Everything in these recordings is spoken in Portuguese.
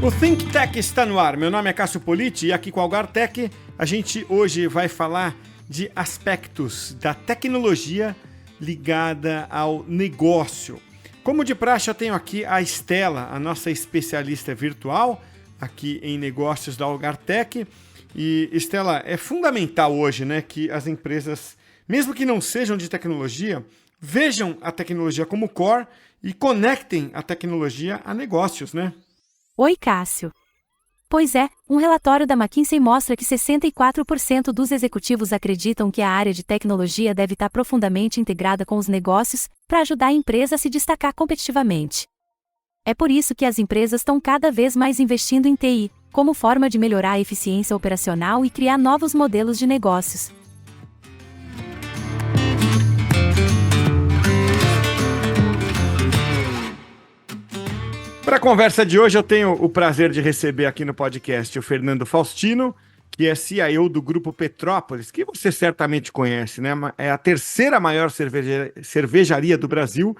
O Think Tech está no ar. Meu nome é Cássio Politi e aqui com a Algartech a gente hoje vai falar de aspectos da tecnologia ligada ao negócio. Como de praxe, eu tenho aqui a Estela, a nossa especialista virtual aqui em negócios da Algartech. E, Estela, é fundamental hoje, né, que as empresas, mesmo que não sejam de tecnologia, vejam a tecnologia como core e conectem a tecnologia a negócios, né? Oi, Cássio. Pois é, um relatório da McKinsey mostra que 64% dos executivos acreditam que a área de tecnologia deve estar profundamente integrada com os negócios para ajudar a empresa a se destacar competitivamente. É por isso que as empresas estão cada vez mais investindo em TI, como forma de melhorar a eficiência operacional e criar novos modelos de negócios. Para a conversa de hoje, eu tenho o prazer de receber aqui no podcast o Fernando Faustino, que é CIO do Grupo Petrópolis, que você certamente conhece, né? É a terceira maior cervejaria do Brasil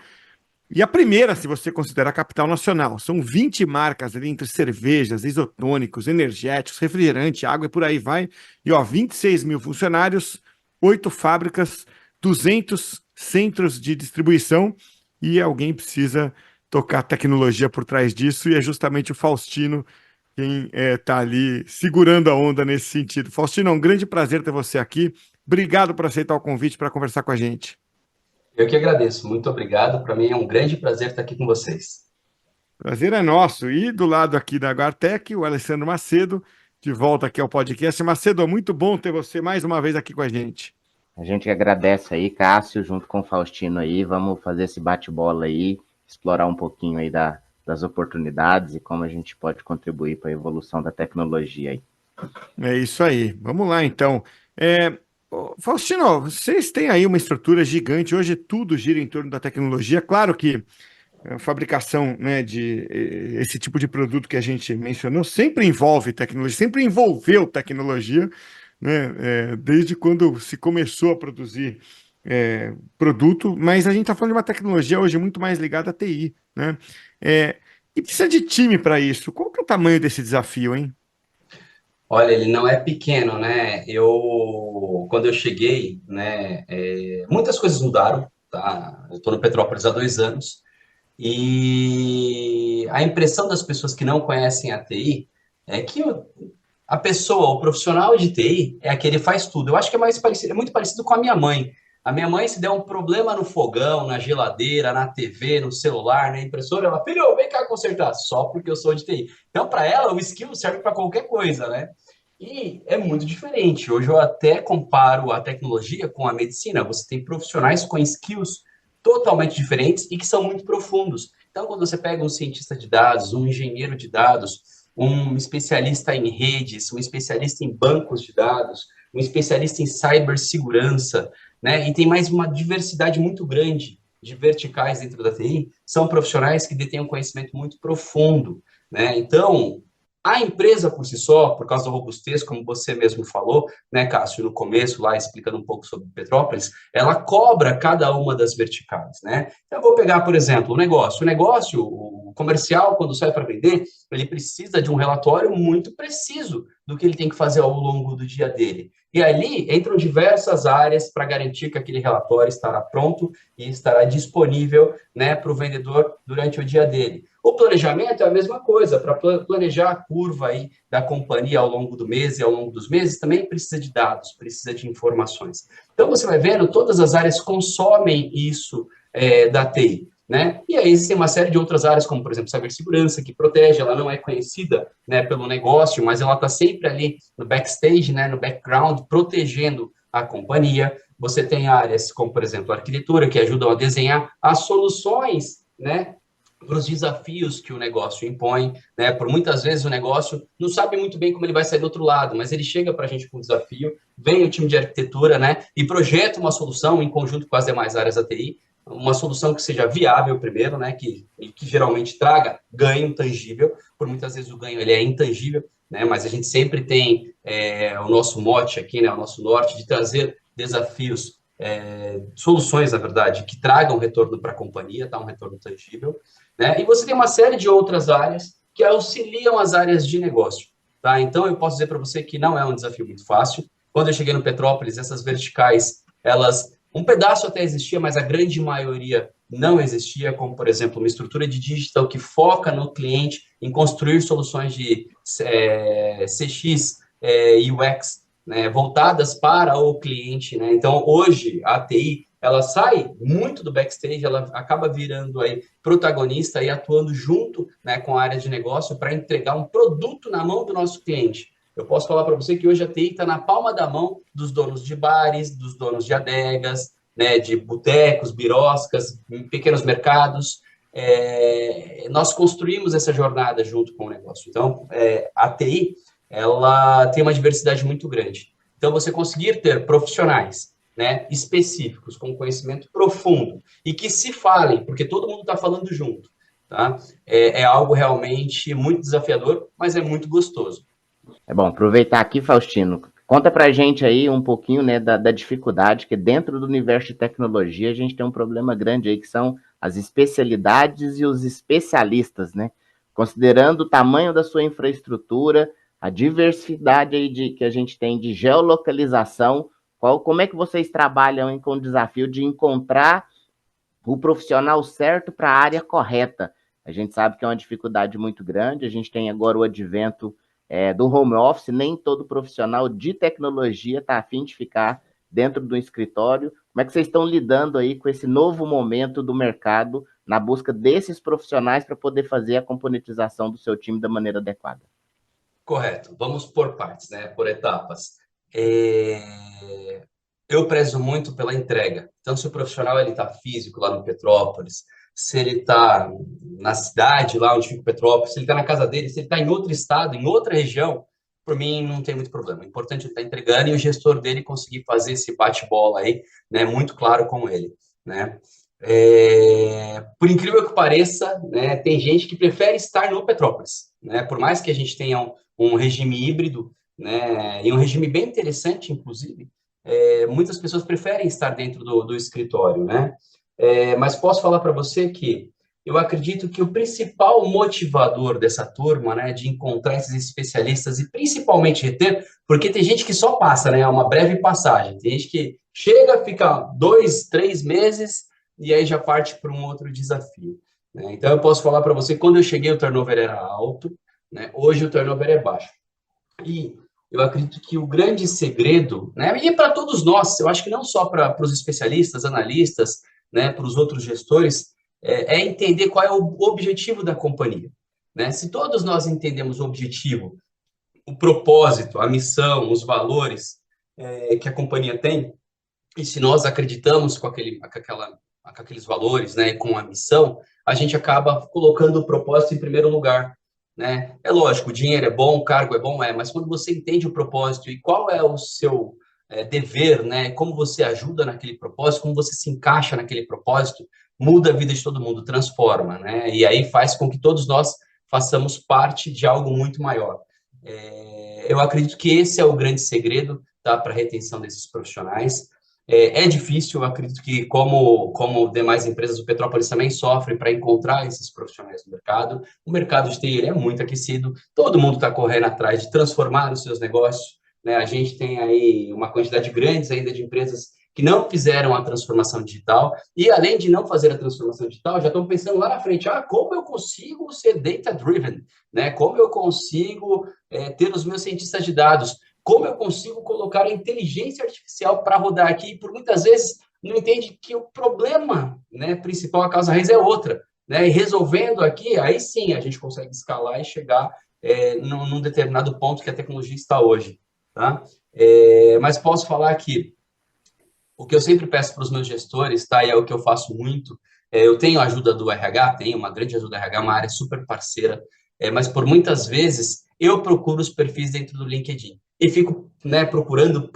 e a primeira, se você considerar a capital nacional. São 20 marcas ali entre cervejas, isotônicos, energéticos, refrigerante, água e por aí vai. E 26 mil funcionários, 8 fábricas, 200 centros de distribuição e alguém precisa tocar tecnologia por trás disso, e é justamente o Faustino quem está ali segurando a onda nesse sentido. Faustino, é um grande prazer ter você aqui. Obrigado por aceitar o convite para conversar com a gente. Eu que agradeço. Muito obrigado. Para mim é um grande prazer estar aqui com vocês. Prazer é nosso. E do lado aqui da Algartech, o Alessandro Macedo, de volta aqui ao podcast. Macedo, é muito bom ter você mais uma vez aqui com a gente. A gente agradece aí, Cássio, junto com o Faustino aí. Vamos fazer esse bate-bola aí, explorar um pouquinho aí das oportunidades e como a gente pode contribuir para a evolução da tecnologia aí. É isso aí. Vamos lá, então. Faustino, vocês têm aí uma estrutura gigante. Hoje tudo gira em torno da tecnologia. Claro que a fabricação, né, de esse tipo de produto que a gente mencionou sempre envolve tecnologia, sempre envolveu tecnologia, né, desde quando se começou a produzir produto, mas a gente está falando de uma tecnologia hoje muito mais ligada à TI, né? E precisa de time para isso. Qual que é o tamanho desse desafio, hein? Olha, ele não é pequeno, né? Quando eu cheguei, né, muitas coisas mudaram, tá? Eu estou no Petrópolis há 2 anos e a impressão das pessoas que não conhecem a TI é que a pessoa, o profissional de TI, é aquele que faz tudo. Eu acho que é muito parecido com a minha mãe. A minha mãe, se der um problema no fogão, na geladeira, na TV, no celular, na impressora, ela, filho, vem cá consertar, só porque eu sou de TI. Então, para ela, o skill serve para qualquer coisa, né? E é muito diferente. Hoje eu até comparo a tecnologia com a medicina. Você tem profissionais com skills totalmente diferentes e que são muito profundos. Então, quando você pega um cientista de dados, um engenheiro de dados, um especialista em redes, um especialista em bancos de dados, um especialista em cibersegurança, né? E tem mais uma diversidade muito grande de verticais dentro da TI, são profissionais que detêm um conhecimento muito profundo, né? Então, a empresa por si só, por causa da robustez, como você mesmo falou, né, Cássio, no começo, lá explicando um pouco sobre Petrópolis, ela cobra cada uma das verticais, né? Então, eu vou pegar, por exemplo, o negócio. O negócio, o comercial, quando sai para vender, ele precisa de um relatório muito preciso do que ele tem que fazer ao longo do dia dele. E ali entram diversas áreas para garantir que aquele relatório estará pronto e estará disponível, né, para o vendedor durante o dia dele. O planejamento é a mesma coisa, para planejar a curva aí da companhia ao longo do mês e ao longo dos meses, também precisa de dados, precisa de informações. Então, você vai vendo, todas as áreas consomem isso da TI, né? E aí existem uma série de outras áreas, como, por exemplo, cibersegurança, que protege, ela não é conhecida, né, pelo negócio, mas ela está sempre ali no backstage, né, no background, protegendo a companhia. Você tem áreas como, por exemplo, a arquitetura, que ajudam a desenhar as soluções, né, para os desafios que o negócio impõe, né? Por muitas vezes o negócio não sabe muito bem como ele vai sair do outro lado, mas ele chega para a gente com um desafio, vem o time de arquitetura, né? E projeta uma solução em conjunto com as demais áreas da TI, uma solução que seja viável primeiro, né? Que geralmente traga ganho tangível. Por muitas vezes o ganho ele é intangível, né? Mas a gente sempre tem o nosso mote aqui, né? O nosso norte de trazer desafios, soluções, na verdade, que tragam retorno para a companhia, tá? Um retorno tangível. Né? E você tem uma série de outras áreas, que auxiliam as áreas de negócio, tá? Então, eu posso dizer para você que não é um desafio muito fácil. Quando eu cheguei no Petrópolis, essas verticais, um pedaço até existia, mas a grande maioria não existia, como, por exemplo, uma estrutura de digital que foca no cliente em construir soluções de CX, UX, né, voltadas para o cliente, né? Então, hoje, a TI, ela sai muito do backstage, ela acaba virando aí protagonista e atuando junto, né, com a área de negócio para entregar um produto na mão do nosso cliente. Eu posso falar para você que hoje a TI está na palma da mão dos donos de bares, dos donos de adegas, né, de botecos, biroscas, pequenos mercados. Nós construímos essa jornada junto com o negócio. Então, a TI, ela tem uma diversidade muito grande. Então, você conseguir ter profissionais, né, específicos, com conhecimento profundo, e que se falem, porque todo mundo está falando junto, tá? É algo realmente muito desafiador, mas é muito gostoso. É bom, aproveitar aqui, Faustino, conta pra gente aí um pouquinho, né, da dificuldade, que dentro do universo de tecnologia a gente tem um problema grande aí, que são as especialidades e os especialistas, né? Considerando o tamanho da sua infraestrutura, a diversidade aí que a gente tem de geolocalização, como é que vocês trabalham com o desafio de encontrar o profissional certo para a área correta? A gente sabe que é uma dificuldade muito grande, a gente tem agora o advento do home office, nem todo profissional de tecnologia está a fim de ficar dentro do escritório. Como é que vocês estão lidando aí com esse novo momento do mercado na busca desses profissionais para poder fazer a componentização do seu time da maneira adequada? Correto. Vamos por partes, né? Por etapas. Eu prezo muito pela entrega. Então, se o profissional está físico lá no Petrópolis, se ele está na cidade, lá onde fica o Petrópolis, se ele está na casa dele, se ele está em outro estado, em outra região, por mim não tem muito problema. O importante é ele estar entregando e o gestor dele conseguir fazer esse bate-bola aí, né, muito claro com ele, né? Por incrível que pareça, né, tem gente que prefere estar no Petrópolis, né? Por mais que a gente tenha um regime híbrido, né, e um regime bem interessante, inclusive, muitas pessoas preferem estar dentro do escritório, né? Mas posso falar para você que eu acredito que o principal motivador dessa turma, né, de encontrar esses especialistas e principalmente reter, porque tem gente que só passa, né, é uma breve passagem, tem gente que chega, fica 2, 3 meses e aí já parte para um outro desafio, né? Então, eu posso falar para você, quando eu cheguei, o turnover era alto, né, hoje o turnover é baixo. E eu acredito que o grande segredo, né, e para todos nós, eu acho que não só para os especialistas, analistas, né, para os outros gestores, é entender qual é o objetivo da companhia, né? Se todos nós entendemos o objetivo, o propósito, a missão, os valores que a companhia tem, e se nós acreditamos com aqueles valores, né, com a missão, a gente acaba colocando o propósito em primeiro lugar, né? É lógico, o dinheiro é bom, o cargo é bom, mas quando você entende o propósito e qual é o seu dever, né, como você ajuda naquele propósito, como você se encaixa naquele propósito, muda a vida de todo mundo, transforma, né? E aí faz com que todos nós façamos parte de algo muito maior. Eu acredito que esse é o grande segredo, tá, para a retenção desses profissionais. É difícil, eu acredito que como demais empresas, o Petrópolis também sofre para encontrar esses profissionais no mercado. O mercado de TI é muito aquecido, todo mundo está correndo atrás de transformar os seus negócios, né? A gente tem aí uma quantidade grande ainda de empresas que não fizeram a transformação digital e, além de não fazer a transformação digital, já estão pensando lá na frente, como eu consigo ser data-driven, né? Como eu consigo ter os meus cientistas de dados, como eu consigo colocar a inteligência artificial para rodar aqui, e por muitas vezes não entende que o problema, né, principal, a causa raiz é outra, né? E resolvendo aqui, aí sim a gente consegue escalar e chegar num determinado ponto que a tecnologia está hoje, tá? Mas posso falar que o que eu sempre peço para os meus gestores, tá, e é o que eu faço muito, eu tenho a ajuda do RH, tenho uma grande ajuda do RH, uma área super parceira, mas por muitas vezes eu procuro os perfis dentro do LinkedIn e fico, né, procurando,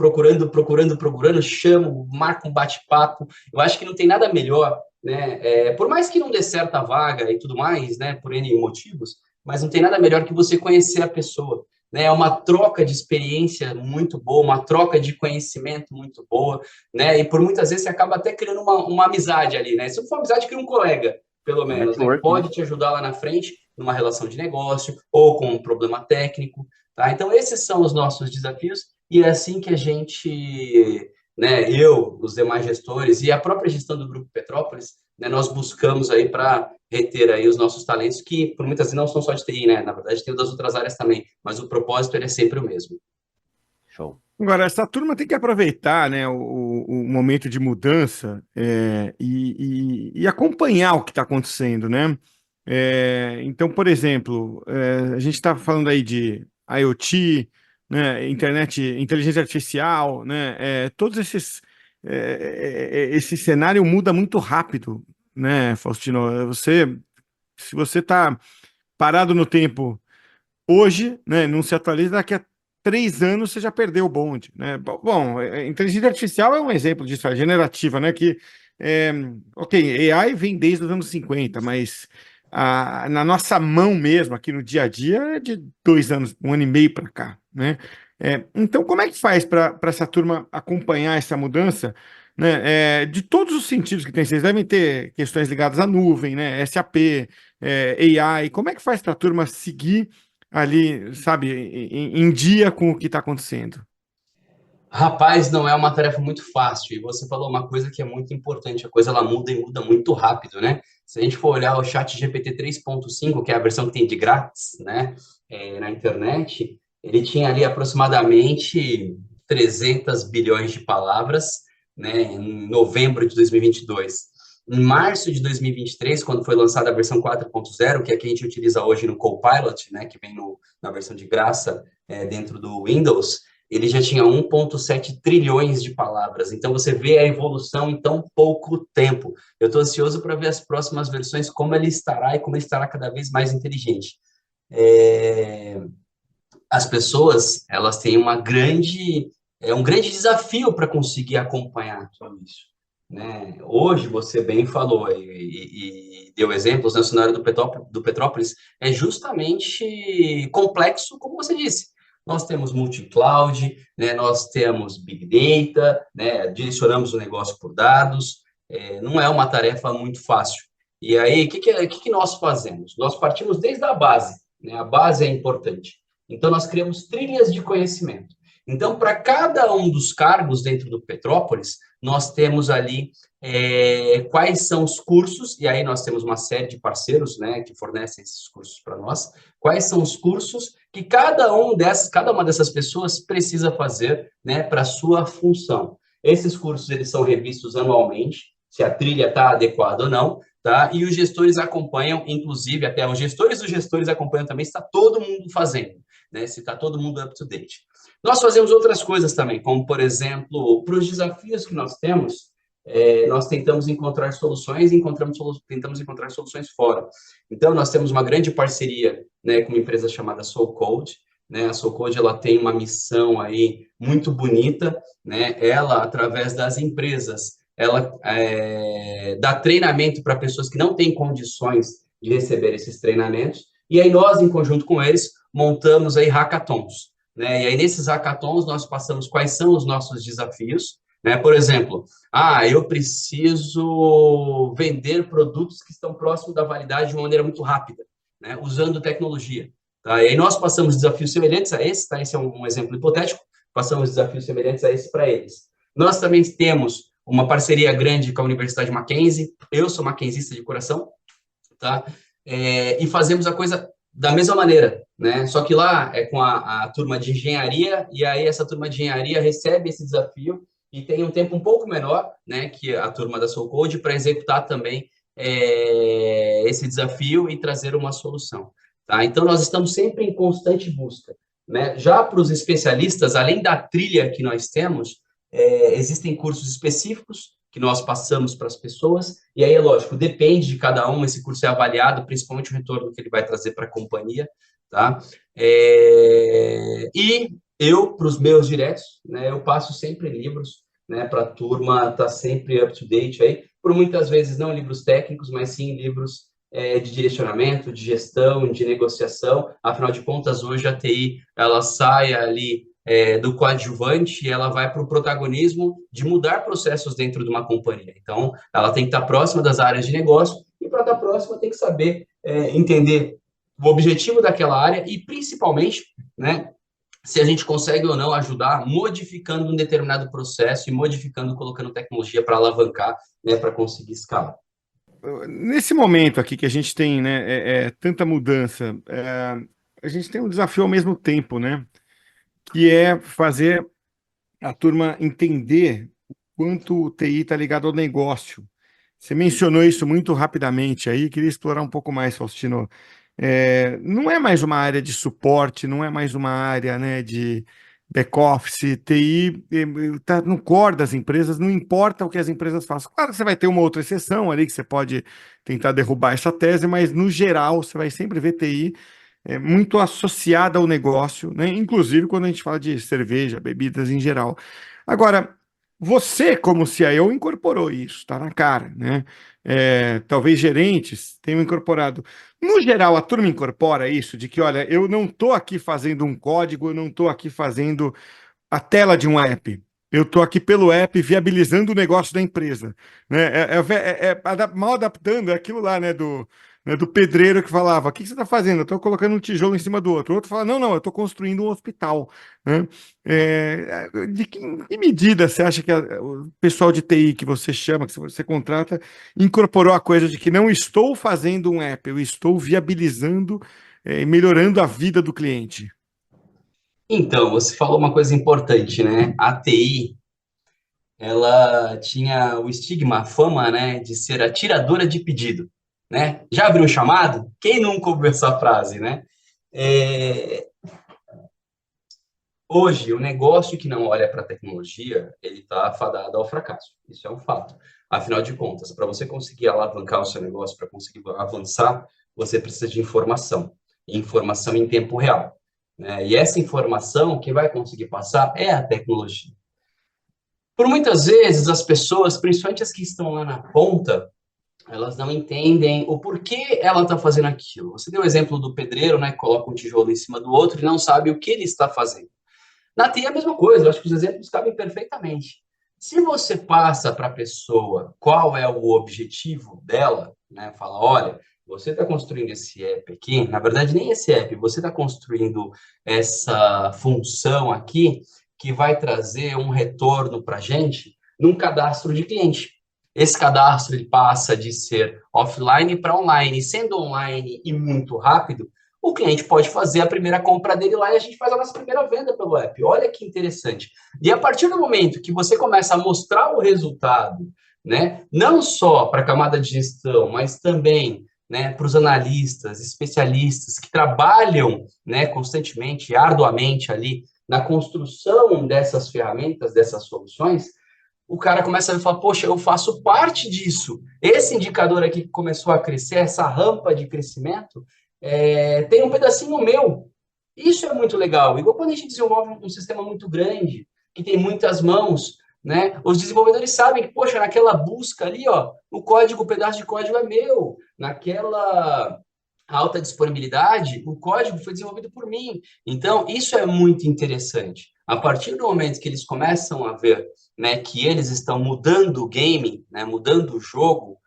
chamo, marco um bate-papo. Eu acho que não tem nada melhor, né, por mais que não dê certa vaga e tudo mais, né, por N motivos, mas não tem nada melhor que você conhecer a pessoa, né? É uma troca de experiência muito boa, uma troca de conhecimento muito boa, né? E por muitas vezes você acaba até criando uma amizade ali, né? Se não for amizade, cria um colega, pelo menos, né? Pode te ajudar lá na frente. numa relação de negócio, ou com um problema técnico, tá? Então, esses são os nossos desafios, e é assim que a gente, né, eu, os demais gestores e a própria gestão do Grupo Petrópolis, né, nós buscamos aí para reter aí os nossos talentos, que por muitas vezes não são só de TI, né? Na verdade, tem o das outras áreas também, mas o propósito ele é sempre o mesmo. Show. Agora, essa turma tem que aproveitar, né, o momento de mudança e acompanhar o que está acontecendo, né? Então, por exemplo, a gente está falando aí de IoT, né, internet, inteligência artificial, né? Todos esse cenário muda muito rápido, né, Faustino? Se você está parado no tempo hoje, né, não se atualiza, daqui a 3 anos você já perdeu o bonde, né? Bom, inteligência artificial é um exemplo disso, a generativa, né? Ok, AI vem desde os anos 50, mas na nossa mão mesmo, aqui no dia a dia, é de 2 anos, 1 ano e meio para cá, né? Então, como é que faz para essa turma acompanhar essa mudança, né? De todos os sentidos que tem, vocês devem ter questões ligadas à nuvem, né? SAP, AI, como é que faz para a turma seguir ali, sabe, em dia com o que está acontecendo? Rapaz, não é uma tarefa muito fácil. E você falou uma coisa que é muito importante. A coisa ela muda e muda muito rápido, né? Se a gente for olhar o chat GPT 3.5, que é a versão que tem de grátis, né, na internet, ele tinha ali aproximadamente 300 bilhões de palavras, né, em novembro de 2022. Em março de 2023, quando foi lançada a versão 4.0, que é a que a gente utiliza hoje no Copilot, né, que vem na versão de graça dentro do Windows, ele já tinha 1,7 trilhões de palavras. Então, você vê a evolução em tão pouco tempo. Eu estou ansioso para ver as próximas versões, como ele estará e como ele estará cada vez mais inteligente. As pessoas, elas têm um grande desafio para conseguir acompanhar tudo isso, né? Hoje, você bem falou e deu exemplos, né? O cenário do Petrópolis é justamente complexo, como você disse. Nós temos multi-cloud, né? Nós temos big data, né? Direcionamos o negócio por dados, não é uma tarefa muito fácil. E aí, o que nós fazemos? Nós partimos desde a base, né? A base é importante. Então, nós criamos trilhas de conhecimento. Então, para cada um dos cargos dentro do Petrópolis, nós temos ali quais são os cursos, e aí nós temos uma série de parceiros, né, que fornecem esses cursos para nós, quais são os cursos que cada uma dessas pessoas precisa fazer, né, para a sua função. Esses cursos, eles são revistos anualmente, se a trilha está adequada ou não, tá? E os gestores acompanham, inclusive, até os gestores dos gestores acompanham também se está todo mundo fazendo, né, se está todo mundo up to date. Nós fazemos outras coisas também, como, por exemplo, para os desafios que nós temos, nós tentamos encontrar soluções e tentamos encontrar soluções fora. Então, nós temos uma grande parceria, né, com uma empresa chamada SoulCode, né? A SoulCode, ela tem uma missão aí muito bonita, né? Ela, através das empresas, ela dá treinamento para pessoas que não têm condições de receber esses treinamentos, e aí nós, em conjunto com eles, montamos aí hackathons, né? E aí, nesses hackathons, nós passamos quais são os nossos desafios, né? Por exemplo, eu preciso vender produtos que estão próximos da validade de uma maneira muito rápida, né? Usando tecnologia. Tá? E aí nós passamos desafios semelhantes a esse, tá? Esse é um exemplo hipotético, passamos desafios semelhantes a esse para eles. Nós também temos uma parceria grande com a Universidade Mackenzie, eu sou mackenzista de coração, tá? E fazemos a coisa da mesma maneira, né? Só que lá é com a turma de engenharia, e aí essa turma de engenharia recebe esse desafio e tem um tempo um pouco menor, né, que a turma da SoulCode para executar também esse desafio e trazer uma solução, tá? Então, nós estamos sempre em constante busca, né? Já para os especialistas, além da trilha que nós temos, existem cursos específicos que nós passamos para as pessoas, e aí, é lógico, depende de cada um, esse curso é avaliado, principalmente o retorno que ele vai trazer para a companhia, tá? E eu, para os meus diretos, né, eu passo sempre livros, né, para a turma estar sempre up to date aí, por muitas vezes não livros técnicos, mas sim livros de direcionamento, de gestão, de negociação. Afinal de contas, hoje a TI, ela sai ali do coadjuvante e ela vai para o protagonismo de mudar processos dentro de uma companhia. Então, ela tem que estar próxima das áreas de negócio e para estar próxima tem que saber entender o objetivo daquela área e, principalmente, né, se a gente consegue ou não ajudar modificando um determinado processo e modificando, colocando tecnologia para alavancar, né, para conseguir escalar. Nesse momento aqui que a gente tem, né, tanta mudança, a gente tem um desafio ao mesmo tempo, né, que é fazer a turma entender o quanto o TI está ligado ao negócio. Você mencionou isso muito rapidamente aí, queria explorar um pouco mais, Faustino. Não é mais uma área de suporte, não é mais uma área, né, de back-office, TI está no core das empresas, não importa o que as empresas façam. Claro que você vai ter uma outra exceção ali que você pode tentar derrubar essa tese, mas no geral você vai sempre ver TI muito associada ao negócio, né? Inclusive quando a gente fala de cerveja, bebidas em geral. Agora, você, como CIO, incorporou isso, está na cara, né? Talvez gerentes tenham incorporado. No geral, a turma incorpora isso, de que, olha, eu não estou aqui fazendo um código, eu não estou aqui fazendo a tela de um app. Eu estou aqui pelo app viabilizando o negócio da empresa. Né? Mal adaptando, é aquilo lá, né, do pedreiro que falava: o que você está fazendo? Eu estou colocando um tijolo em cima do outro. O outro fala: não, eu estou construindo um hospital. Né? De que medida você acha que o pessoal de TI que você chama, que você contrata, incorporou a coisa de que não estou fazendo um app, eu estou viabilizando e melhorando a vida do cliente? Então, você falou uma coisa importante, né? A TI, ela tinha o estigma, a fama, né, de ser a tiradora de pedido, né? Já abriu um chamado? Quem nunca ouviu essa frase, né? É, Hoje, o negócio que não olha para a tecnologia, ele está fadado ao fracasso. Isso é um fato. Afinal de contas, para você conseguir alavancar o seu negócio, para conseguir avançar, você precisa de informação. E informação em tempo real. Né? E essa informação, quem vai conseguir passar é a tecnologia. Por muitas vezes, as pessoas, principalmente as que estão lá na ponta, elas não entendem o porquê ela está fazendo aquilo. Você deu o exemplo do pedreiro, né, que coloca um tijolo em cima do outro e não sabe o que ele está fazendo. Na TI é a mesma coisa, eu acho que os exemplos cabem perfeitamente. Se você passa para a pessoa qual é o objetivo dela, né, fala: olha, você está construindo esse app aqui, na verdade nem esse app, você está construindo essa função aqui que vai trazer um retorno para a gente num cadastro de cliente. Esse cadastro ele passa de ser offline para online, sendo online e muito rápido, o cliente pode fazer a primeira compra dele lá e a gente faz a nossa primeira venda pelo app. Olha que interessante. E a partir do momento que você começa a mostrar o resultado, né, não só para a camada de gestão, mas também, né, para os analistas, especialistas que trabalham, né, constantemente, arduamente ali na construção dessas ferramentas, dessas soluções, o cara começa a falar: poxa, eu faço parte disso. Esse indicador aqui que começou a crescer, essa rampa de crescimento, tem um pedacinho meu. Isso é muito legal. Igual quando a gente desenvolve um sistema muito grande, que tem muitas mãos, né? Os desenvolvedores sabem que, poxa, naquela busca ali, ó, o pedaço de código é meu. Naquela alta disponibilidade, o código foi desenvolvido por mim. Então, isso é muito interessante. A partir do momento que eles começam a ver, né, que eles estão mudando o game, né, mudando o jogo,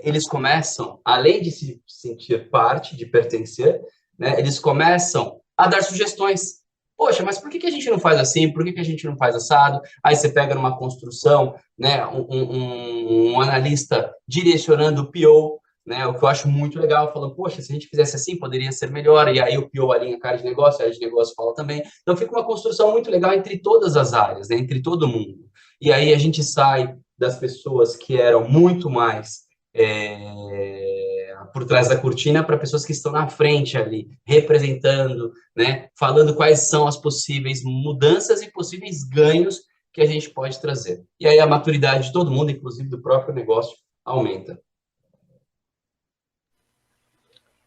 eles começam, além de se sentir parte, de pertencer, né, eles começam a dar sugestões. Poxa, mas por que a gente não faz assim? Por que a gente não faz assado? Aí você pega numa construção, né, um analista direcionando o PO, né, o que eu acho muito legal, falando: poxa, se a gente fizesse assim, poderia ser melhor, e aí o PO alinha a cara de negócio, a área de negócio fala também. Então fica uma construção muito legal entre todas as áreas, né, entre todo mundo. E aí a gente sai das pessoas que eram muito mais por trás da cortina para pessoas que estão na frente ali, representando, né, falando quais são as possíveis mudanças e possíveis ganhos que a gente pode trazer. E aí a maturidade de todo mundo, inclusive do próprio negócio, aumenta.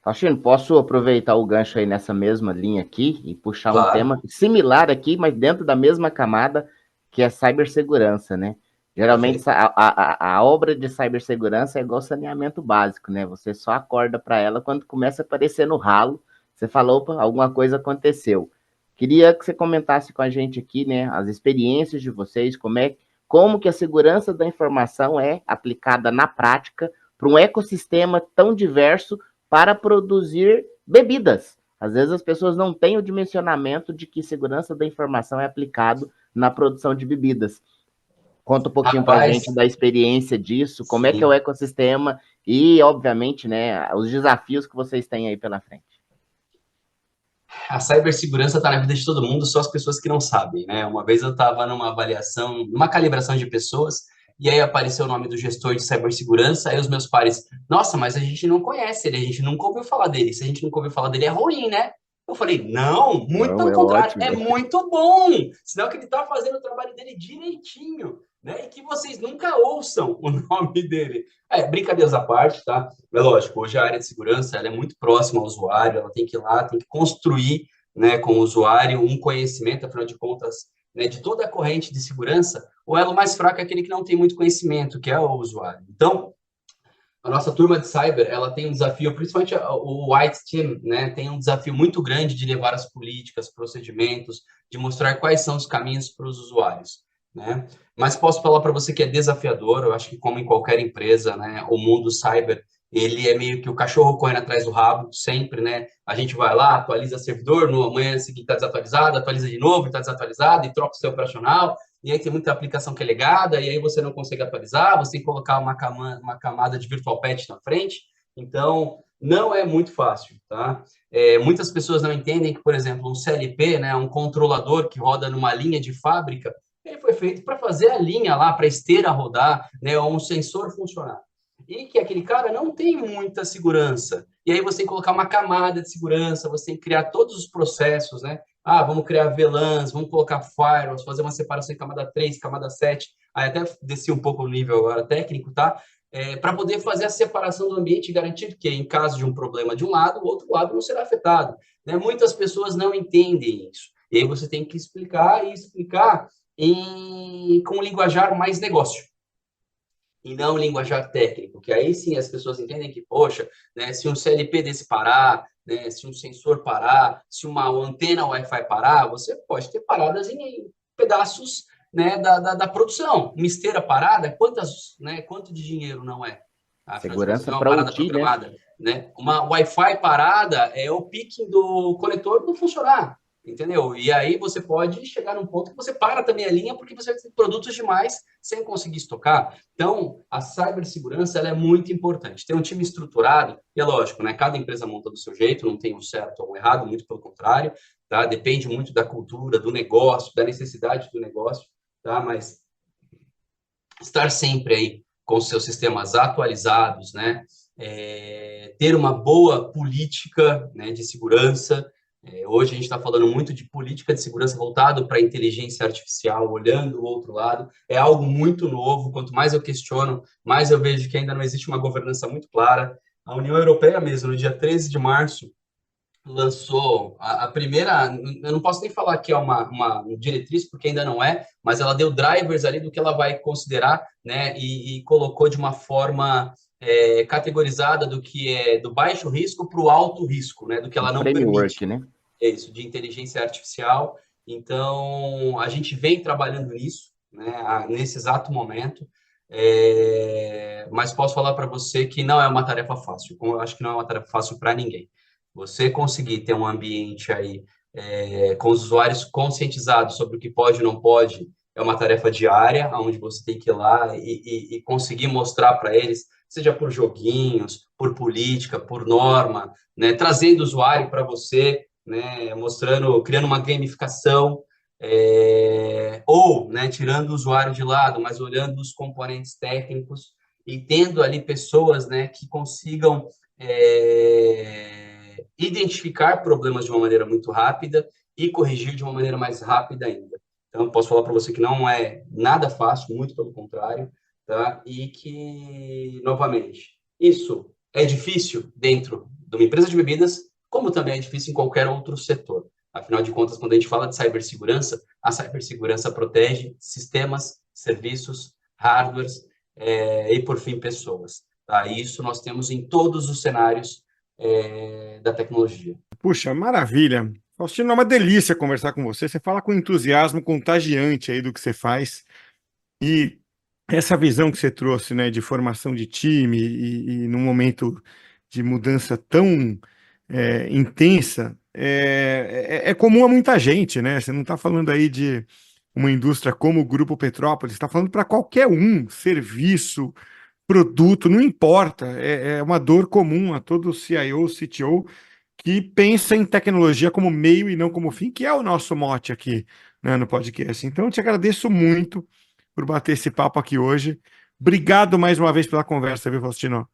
Faustino, posso aproveitar o gancho aí nessa mesma linha aqui e puxar um Claro. tema similar aqui, mas dentro da mesma camada, que é cibersegurança, né? Geralmente a obra de cibersegurança é igual saneamento básico, né? Você só acorda para ela quando começa a aparecer no ralo, você falou: opa, alguma coisa aconteceu. Queria que você comentasse com a gente aqui, né, as experiências de vocês, como que a segurança da informação é aplicada na prática para um ecossistema tão diverso para produzir bebidas. Às vezes as pessoas não têm o dimensionamento de que segurança da informação é aplicado na produção de bebidas. Conta um pouquinho para a gente Rapaz, da experiência disso, como é que é o sim. ecossistema e, obviamente, né, os desafios que vocês têm aí pela frente. A cibersegurança está na vida de todo mundo, só as pessoas que não sabem, né? Uma vez eu estava numa avaliação, numa calibração de pessoas, e aí apareceu o nome do gestor de cibersegurança, aí os meus pares, nossa, mas a gente não conhece ele, a gente nunca ouviu falar dele, se a gente nunca ouviu falar dele é ruim, né? Eu falei, não, muito Não, pelo é contrário, é ótimo. muito bom, sinal que ele está fazendo o trabalho dele direitinho, né? E que vocês nunca ouçam o nome dele. Brincadeiras à parte, tá? É lógico, hoje a área de segurança ela é muito próxima ao usuário, ela tem que ir lá, tem que construir, né, com o usuário um conhecimento, afinal de contas, né, de toda a corrente de segurança, o elo mais fraco é aquele que não tem muito conhecimento, que é o usuário. Então, a nossa turma de cyber, ela tem um desafio, principalmente o White Team, né, tem um desafio muito grande de levar as políticas, procedimentos, de mostrar quais são os caminhos para os usuários, né? Mas posso falar para você que é desafiador, eu acho que como em qualquer empresa, né, o mundo cyber, ele é meio que o cachorro correndo atrás do rabo, sempre, né? A gente vai lá, atualiza servidor, no amanhã seguinte está desatualizado, atualiza de novo, está desatualizado, e troca o seu operacional, e aí tem muita aplicação que é legada, e aí você não consegue atualizar, você tem que colocar uma camada de virtual patch na frente, então não é muito fácil, tá? Muitas pessoas não entendem que, por exemplo, um CLP, né, um controlador que roda numa linha de fábrica, ele foi feito para fazer a linha lá, para a esteira rodar, né, ou um sensor funcionar. E que aquele cara não tem muita segurança. E aí você tem que colocar uma camada de segurança, você tem que criar todos os processos, né? Ah, vamos criar VLANs, vamos colocar firewalls, fazer uma separação em camada 3, camada 7. Aí até desci um pouco o nível agora técnico, tá? Para poder fazer a separação do ambiente e garantir que, em caso de um problema de um lado, o outro lado não será afetado. Né? Muitas pessoas não entendem isso. E aí você tem que explicar e explicar com um linguajar mais negócio e não linguajar técnico, que aí sim as pessoas entendem que, poxa, né, se um CLP desse parar, né, se um sensor parar, se uma antena Wi-Fi parar, você pode ter paradas em pedaços, né, da produção. Uma esteira parada, quanto de dinheiro não é? Afinal de contas, Segurança não é uma para parada OT, né? programada. Né? Uma Wi-Fi parada é o picking do conector não funcionar. Entendeu? E aí você pode chegar num ponto que você para também a linha porque você tem produtos demais sem conseguir estocar. Então, a cibersegurança ela é muito importante. Ter um time estruturado, e é lógico, né? Cada empresa monta do seu jeito, não tem um certo ou um errado, muito pelo contrário, tá? Depende muito da cultura, do negócio, da necessidade do negócio, tá? Mas estar sempre aí com os seus sistemas atualizados, né? Ter uma boa política, né, de segurança. Hoje a gente está falando muito de política de segurança voltado para a inteligência artificial, olhando o outro lado. É algo muito novo. Quanto mais eu questiono, mais eu vejo que ainda não existe uma governança muito clara. A União Europeia mesmo, no dia 13 de março, lançou a primeira, eu não posso nem falar que é uma diretriz, porque ainda não é, mas ela deu drivers ali do que ela vai considerar, né, e colocou de uma forma categorizada do que é do baixo risco para o alto risco, né, do que Um ela não permite. framework, né? É isso, de inteligência artificial. Então, a gente vem trabalhando nisso, né, nesse exato momento, mas posso falar para você que não é uma tarefa fácil, como eu acho que não é uma tarefa fácil para ninguém. Você conseguir ter um ambiente aí com os usuários conscientizados sobre o que pode e não pode é uma tarefa diária, onde você tem que ir lá e conseguir mostrar para eles, seja por joguinhos, por política, por norma, né, trazendo o usuário para você, né, mostrando, criando uma gamificação, ou, né, tirando o usuário de lado, mas olhando os componentes técnicos e tendo ali pessoas, né, que consigam identificar problemas de uma maneira muito rápida e corrigir de uma maneira mais rápida ainda. Então, posso falar para você que não é nada fácil, muito pelo contrário, tá? E que, novamente, isso é difícil dentro de uma empresa de bebidas, como também é difícil em qualquer outro setor. Afinal de contas, quando a gente fala de cibersegurança, a cibersegurança protege sistemas, serviços, hardwares e, por fim, pessoas. Tá? Isso nós temos em todos os cenários da tecnologia. Puxa, maravilha. Faustino, é uma delícia conversar com você. Você fala com entusiasmo contagiante aí do que você faz. E essa visão que você trouxe, né, de formação de time e num momento de mudança tão intensa, é comum a muita gente, né? Você não está falando aí de uma indústria como o Grupo Petrópolis, está falando para qualquer um, serviço, produto, não importa, é uma dor comum a todo CIO, CTO, que pensa em tecnologia como meio e não como fim, que é o nosso mote aqui, né, no podcast. Então, eu te agradeço muito por bater esse papo aqui hoje. Obrigado mais uma vez pela conversa, viu, Faustino?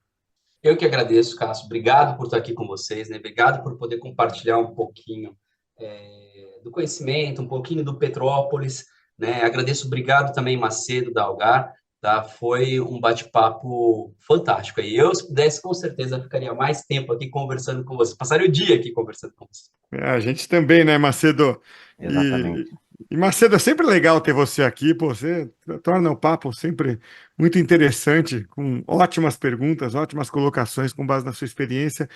Eu que agradeço, Cássio. Obrigado por estar aqui com vocês, né? Obrigado por poder compartilhar um pouquinho do conhecimento, um pouquinho do Petrópolis, né? Agradeço, obrigado também, Macedo, da Algar, tá? Foi um bate-papo fantástico. E eu, se pudesse, com certeza, ficaria mais tempo aqui conversando com você. Passaria o dia aqui conversando com você. A gente também, né, Macedo? Exatamente. E Macedo, é sempre legal ter você aqui, pô, você torna o papo sempre muito interessante, com ótimas perguntas, ótimas colocações com base na sua experiência.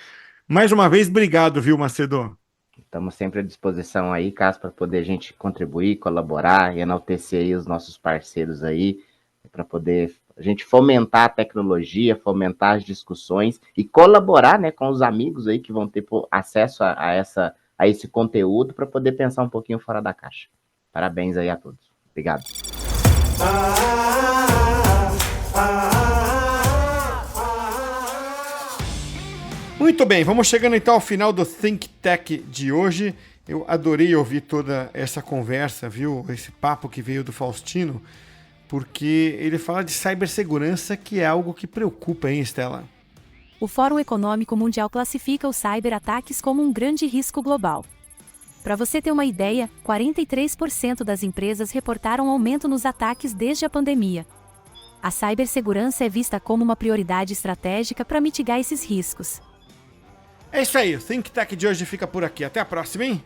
Mais uma vez, obrigado, viu, Macedo? Estamos sempre à disposição aí, Cássio, para poder a gente contribuir, colaborar e enaltecer aí os nossos parceiros aí, para poder a gente fomentar a tecnologia, fomentar as discussões e colaborar, né, com os amigos aí que vão ter acesso a esse conteúdo para poder pensar um pouquinho fora da caixa. Parabéns aí a todos. Obrigado. Muito bem, vamos chegando então ao final do Think Tech de hoje. Eu adorei ouvir toda essa conversa, viu? Esse papo que veio do Faustino, porque ele fala de cibersegurança, que é algo que preocupa, hein, Estela? O Fórum Econômico Mundial classifica os cyberataques como um grande risco global. Para você ter uma ideia, 43% das empresas reportaram aumento nos ataques desde a pandemia. A cibersegurança é vista como uma prioridade estratégica para mitigar esses riscos. É isso aí, o Think Tech de hoje fica por aqui. Até a próxima, hein?